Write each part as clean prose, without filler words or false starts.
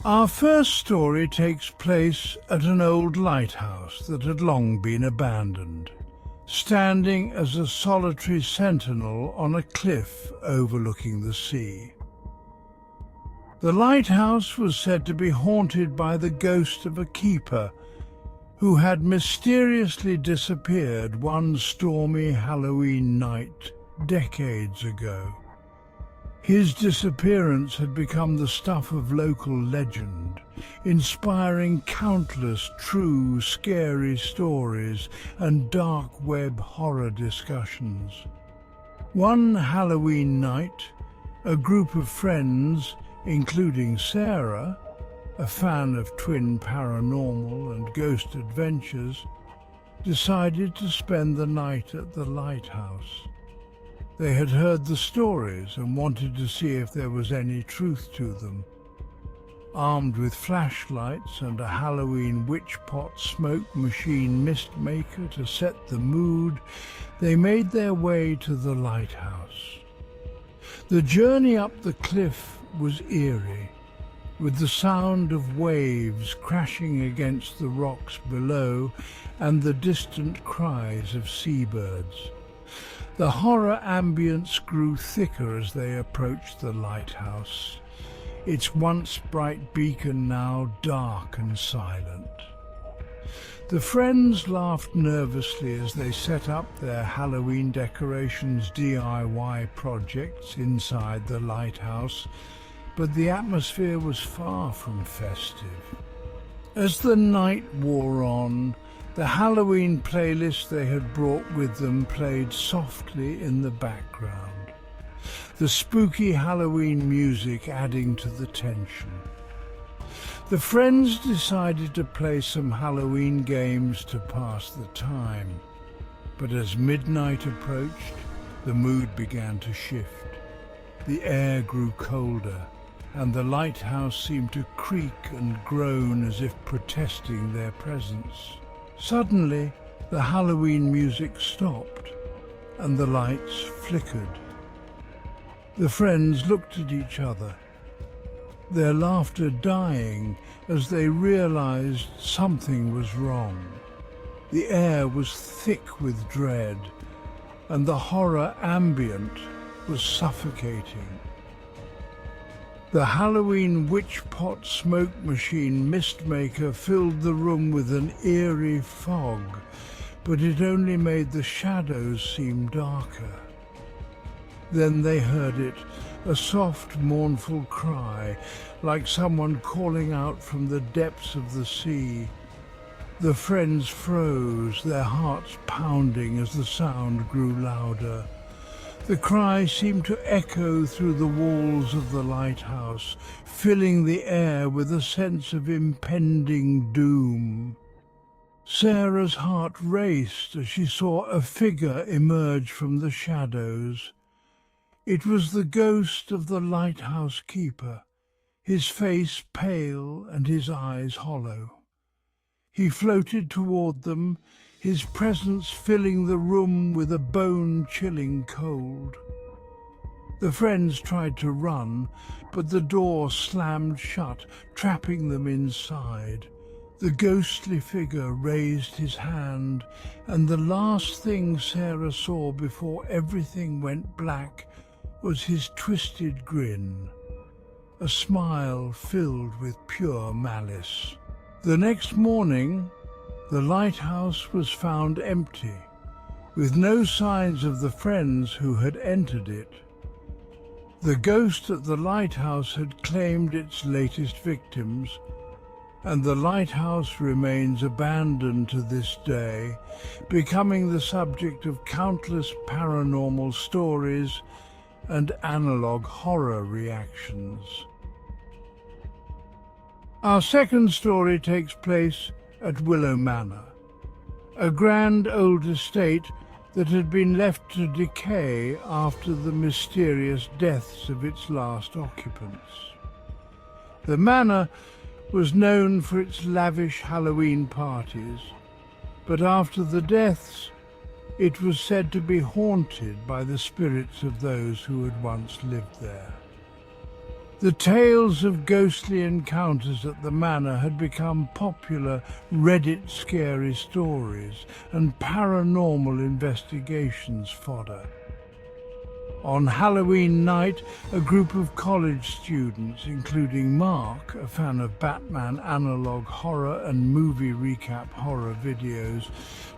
Our first story takes place at an old lighthouse that had long been abandoned, standing as a solitary sentinel on a cliff overlooking the sea. The lighthouse was said to be haunted by the ghost of a keeper who had mysteriously disappeared one stormy Halloween night decades ago. His disappearance had become the stuff of local legend, inspiring countless true, scary stories and dark web horror discussions. One Halloween night, a group of friends, including Sarah, a fan of twin paranormal and ghost adventures, decided to spend the night at the lighthouse. They had heard the stories and wanted to see if there was any truth to them. Armed with flashlights and a Halloween witch pot smoke machine mist maker to set the mood, they made their way to the lighthouse. The journey up the cliff was eerie, with the sound of waves crashing against the rocks below and the distant cries of seabirds. The horror ambience grew thicker as they approached the lighthouse, its once bright beacon now dark and silent. The friends laughed nervously as they set up their Halloween decorations DIY projects inside the lighthouse, but the atmosphere was far from festive. As the night wore on, the Halloween playlist they had brought with them played softly in the background, the spooky Halloween music adding to the tension. The friends decided to play some Halloween games to pass the time, but as midnight approached, the mood began to shift. The air grew colder, and the lighthouse seemed to creak and groan as if protesting their presence. Suddenly, the Halloween music stopped, and the lights flickered. The friends looked at each other, their laughter dying as they realized something was wrong. The air was thick with dread, and the horror ambient was suffocating. The Halloween witch pot smoke machine mist maker filled the room with an eerie fog, but it only made the shadows seem darker. Then they heard it, a soft, mournful cry, like someone calling out from the depths of the sea. The friends froze, their hearts pounding as the sound grew louder. The cry seemed to echo through the walls of the lighthouse, filling the air with a sense of impending doom. Sarah's heart raced as she saw a figure emerge from the shadows. It was the ghost of the lighthouse keeper, his face pale and his eyes hollow. He floated toward them, his presence filling the room with a bone-chilling cold. The friends tried to run, but the door slammed shut, trapping them inside. The ghostly figure raised his hand, and the last thing Sarah saw before everything went black was his twisted grin, a smile filled with pure malice. The next morning, the lighthouse was found empty, with no signs of the friends who had entered it. The ghost at the lighthouse had claimed its latest victims, and the lighthouse remains abandoned to this day, becoming the subject of countless paranormal stories and analog horror reactions. Our second story takes place at Willow Manor, a grand old estate that had been left to decay after the mysterious deaths of its last occupants. The manor was known for its lavish Halloween parties, but after the deaths, it was said to be haunted by the spirits of those who had once lived there. The tales of ghostly encounters at the manor had become popular Reddit scary stories and paranormal investigations fodder. On Halloween night, a group of college students, including Mark, a fan of Batman analog horror and movie recap horror videos,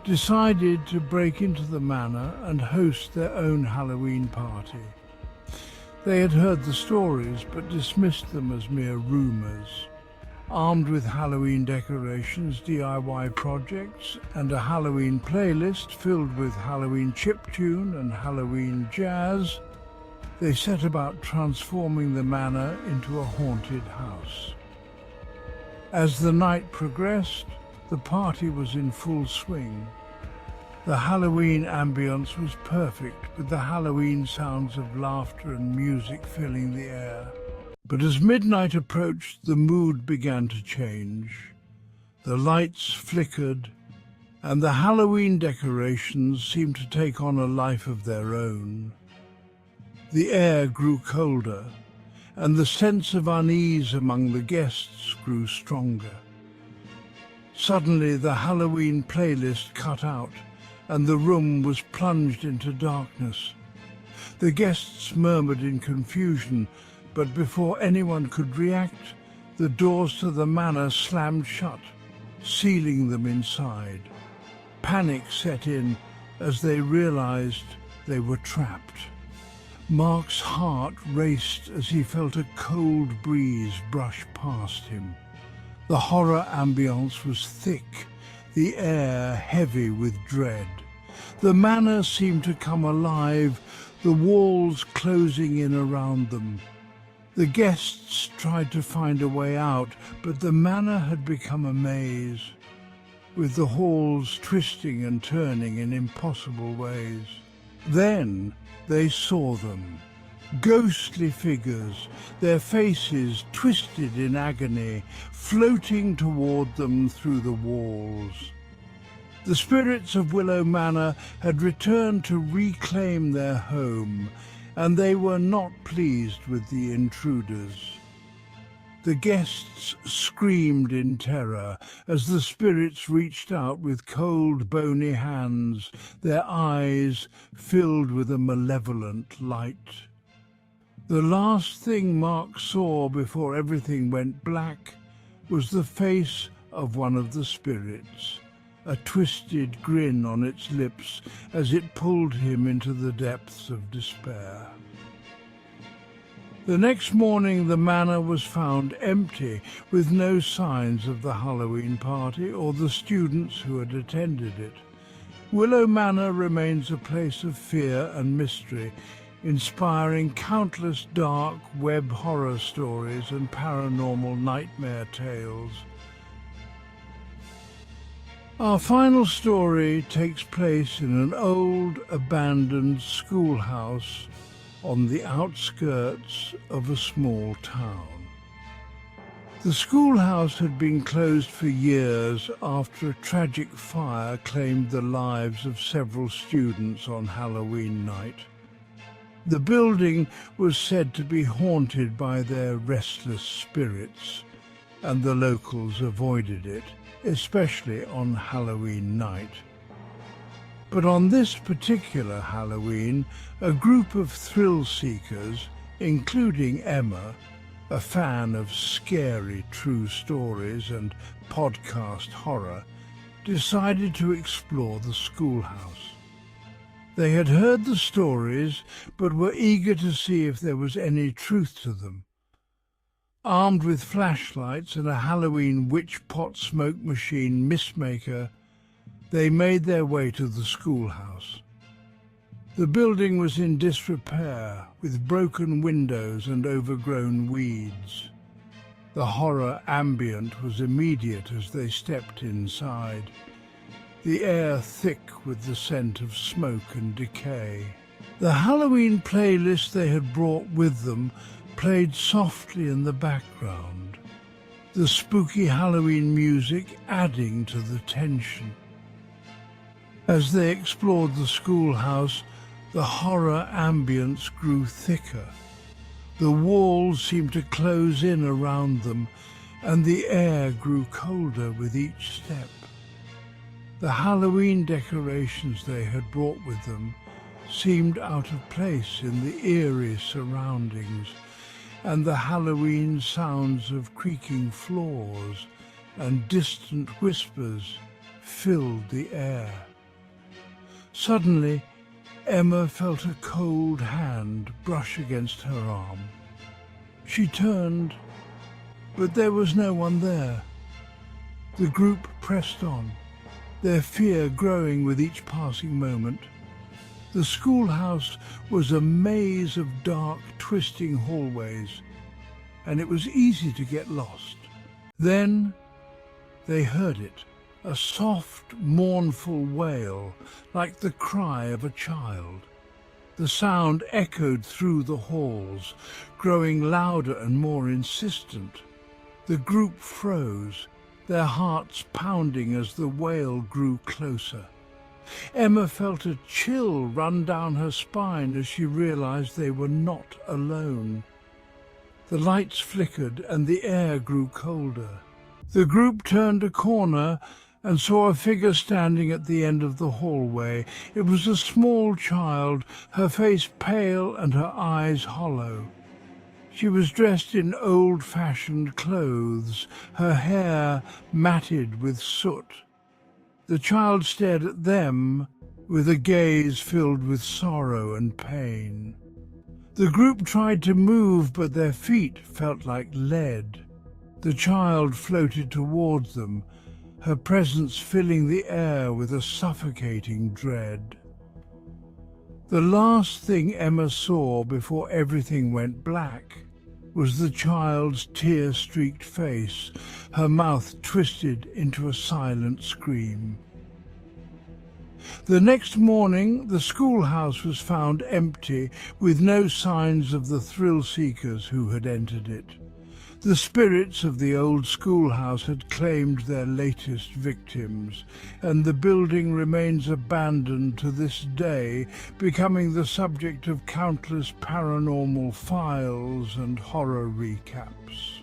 decided to break into the manor and host their own Halloween party. They had heard the stories but dismissed them as mere rumors. Armed with Halloween decorations, DIY projects, and a Halloween playlist filled with Halloween chiptune and Halloween jazz, they set about transforming the manor into a haunted house. As the night progressed, the party was in full swing. The Halloween ambience was perfect, with the Halloween sounds of laughter and music filling the air. But as midnight approached, the mood began to change. The lights flickered, and the Halloween decorations seemed to take on a life of their own. The air grew colder, and the sense of unease among the guests grew stronger. Suddenly, the Halloween playlist cut out, and the room was plunged into darkness. The guests murmured in confusion, but before anyone could react, the doors to the manor slammed shut, sealing them inside. Panic set in as they realized they were trapped. Mark's heart raced as he felt a cold breeze brush past him. The horror ambience was thick, the air heavy with dread. The manor seemed to come alive, the walls closing in around them. The guests tried to find a way out, but the manor had become a maze, with the halls twisting and turning in impossible ways. Then they saw them, ghostly figures, their faces twisted in agony, floating toward them through the walls. The spirits of Willow Manor had returned to reclaim their home, and they were not pleased with the intruders. The guests screamed in terror as the spirits reached out with cold, bony hands, their eyes filled with a malevolent light. The last thing Mark saw before everything went black was the face of one of the spirits, a twisted grin on its lips as it pulled him into the depths of despair. The next morning the manor was found empty, with no signs of the Halloween party or the students who had attended it. Willow Manor remains a place of fear and mystery, inspiring countless dark web horror stories and paranormal nightmare tales. Our final story takes place in an old, abandoned schoolhouse on the outskirts of a small town. The schoolhouse had been closed for years after a tragic fire claimed the lives of several students on Halloween night. The building was said to be haunted by their restless spirits, and the locals avoided it, especially on Halloween night. But on this particular Halloween, a group of thrill-seekers, including Emma, a fan of scary true stories and podcast horror, decided to explore the schoolhouse. They had heard the stories, but were eager to see if there was any truth to them. Armed with flashlights and a Halloween witch pot smoke machine mistmaker, they made their way to the schoolhouse. The building was in disrepair, with broken windows and overgrown weeds. The horror ambient was immediate as they stepped inside, the air thick with the scent of smoke and decay. The Halloween playlist they had brought with them played softly in the background, the spooky Halloween music adding to the tension. As they explored the schoolhouse, the horror ambience grew thicker. The walls seemed to close in around them, and the air grew colder with each step. The Halloween decorations they had brought with them seemed out of place in the eerie surroundings, and the Halloween sounds of creaking floors and distant whispers filled the air. Suddenly, Emma felt a cold hand brush against her arm. She turned, but there was no one there. The group pressed on, their fear growing with each passing moment. The schoolhouse was a maze of dark, twisting hallways, and it was easy to get lost. Then they heard it, a soft, mournful wail, like the cry of a child. The sound echoed through the halls, growing louder and more insistent. The group froze, their hearts pounding as the wail grew closer. Emma felt a chill run down her spine as she realized they were not alone. The lights flickered and the air grew colder. The group turned a corner and saw a figure standing at the end of the hallway. It was a small child, her face pale and her eyes hollow. She was dressed in old-fashioned clothes, her hair matted with soot. The child stared at them with a gaze filled with sorrow and pain. The group tried to move, but their feet felt like lead. The child floated towards them, her presence filling the air with a suffocating dread. The last thing Emma saw before everything went black was the child's tear-streaked face, her mouth twisted into a silent scream. The next morning, the schoolhouse was found empty, with no signs of the thrill-seekers who had entered it. The spirits of the old schoolhouse had claimed their latest victims, and the building remains abandoned to this day, becoming the subject of countless paranormal files and horror recaps.